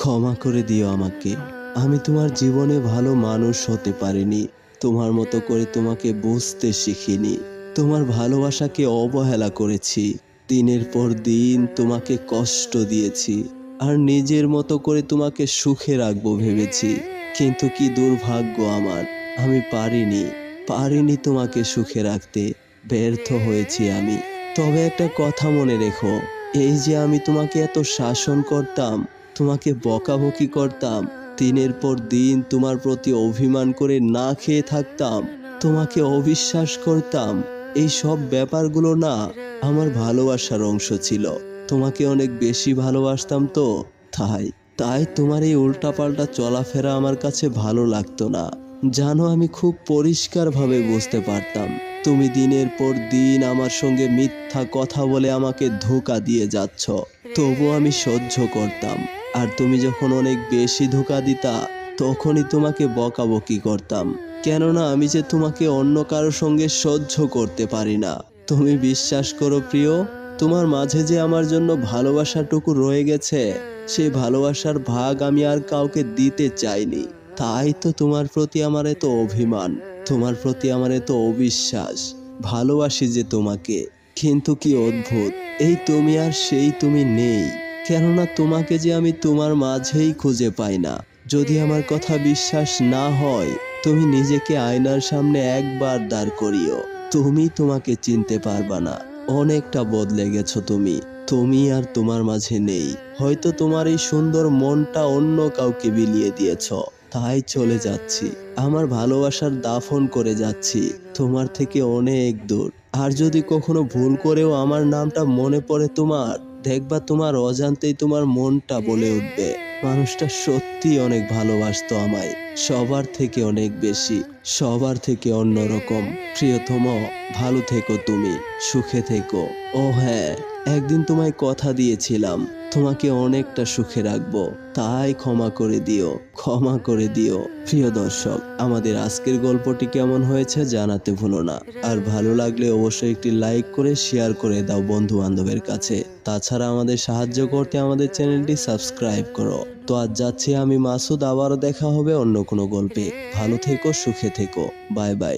ক্ষমা করে দিও আমাকে। আমি তোমার জীবনে ভালো মানুষ হতে পারিনি। তোমার মতো করে তোমাকে বুঝতে শিখিনি। তোমার ভালোবাসাকে অবহেলা করেছি। দিনের পর দিন তোমাকে কষ্ট দিয়েছি। আর নিজের মতো করে তোমাকে সুখে রাখবো ভেবেছি। কিন্তু কি দুর্ভাগ্য আমার, আমি পারিনি তোমাকে সুখে রাখতে। ব্যর্থ হয়েছি আমি। তবে একটা কথা মনে রেখো, এই যে আমি তোমাকে এত শাসন করতাম, তোমাকে বকাবকি করতাম, দিনের পর দিন তোমার প্রতি অভিমান করে না খেয়ে থাকতাম, তোমাকে অবিশ্বাস করতাম, এই সব ব্যাপারগুলো না আমার ভালোবাসার অংশ ছিল। তোমাকে অনেক বেশি ভালোবাসতাম তো, তাই তাই তোমার এই উল্টাপাল্টা চলাফেরা আমার কাছে ভালো লাগতো না। জানো, আমি খুব পরিষ্কারভাবে বুঝতে পারতাম তুমি দিনের পর দিন আমার সঙ্গে মিথ্যা কথা বলে আমাকে ধোঁকা দিয়ে যাচ্ছ। তবু আমি সহ্য করতাম। আর তুমি যখন অনেক বেশি ধোঁকা দিতা, তখনই তোমাকে বকাবকি করতাম। কেননা আমি যে তোমাকে অন্য কারোর সঙ্গে সহ্য করতে পারি না। তুমি বিশ্বাস করো প্রিয়, তোমার মাঝে যে আমার জন্য ভালোবাসাটুকু রয়ে গেছে, সেই ভালোবাসার ভাগ আমি আর কাউকে দিতে চাইনি। তাই তো তোমার প্রতি আমার এত অভিমান, তোমার প্রতি আমার এত অবিশ্বাস। ভালোবাসি যে তোমাকে, কিন্তু কি অদ্ভুত, এই তুমি আর সেই তুমি নেই। কেননা তোমাকে যে আমি তোমার মাঝেই খুঁজে পাই না। যদি আমার কথা বিশ্বাস না হয়, তুমি নিজেকে আয়নার সামনে একবার দাঁড় করিও। তুমি তোমাকে চিনতে পারবা না। অনেকটা বদলে গেছো তুমি আর তোমার মাঝে নেই। হয়তো তোমার এই সুন্দর মনটা অন্য কাউকে বিলিয়ে দিয়েছ, তাই চলে যাচ্ছি। আমার ভালোবাসার দাফন করে যাচ্ছি তোমার থেকে অনেক দূর। আর যদি কখনো ভুল করেও আমার নামটা মনে পড়ে তোমার, দেখবা তোমার অজান্তেই তোমার মনটা বলে উঠবে, মানুষটা সত্যি অনেক ভালোবাসতো আমায়, সবার থেকে অনেক বেশি, সবার থেকে অন্যরকম। প্রিয়তম, ভালো থেকো তুমি, সুখে থেকো। ও হ্যাঁ, একদিন তোমায় কথা দিয়েছিলাম তোমাকে অনেকটা সুখে রাখবো, তাই ক্ষমা করে দিও। প্রিয় দর্শক, আমাদের আজকের গল্পটি কেমন হয়েছে জানাতে ভুলো না। আর ভালো লাগলে অবশ্যই একটি লাইক করে শেয়ার করে দাও বন্ধু বান্ধবের কাছে। তাছাড়া আমাদের সাহায্য করতে আমাদের চ্যানেলটি সাবস্ক্রাইব করো। তো আজ যাচ্ছি আমি মাসুদ, আবারও দেখা হবে অন্য কোনো গল্পে। ভালো থেকো, সুখে থেকো। Bye bye.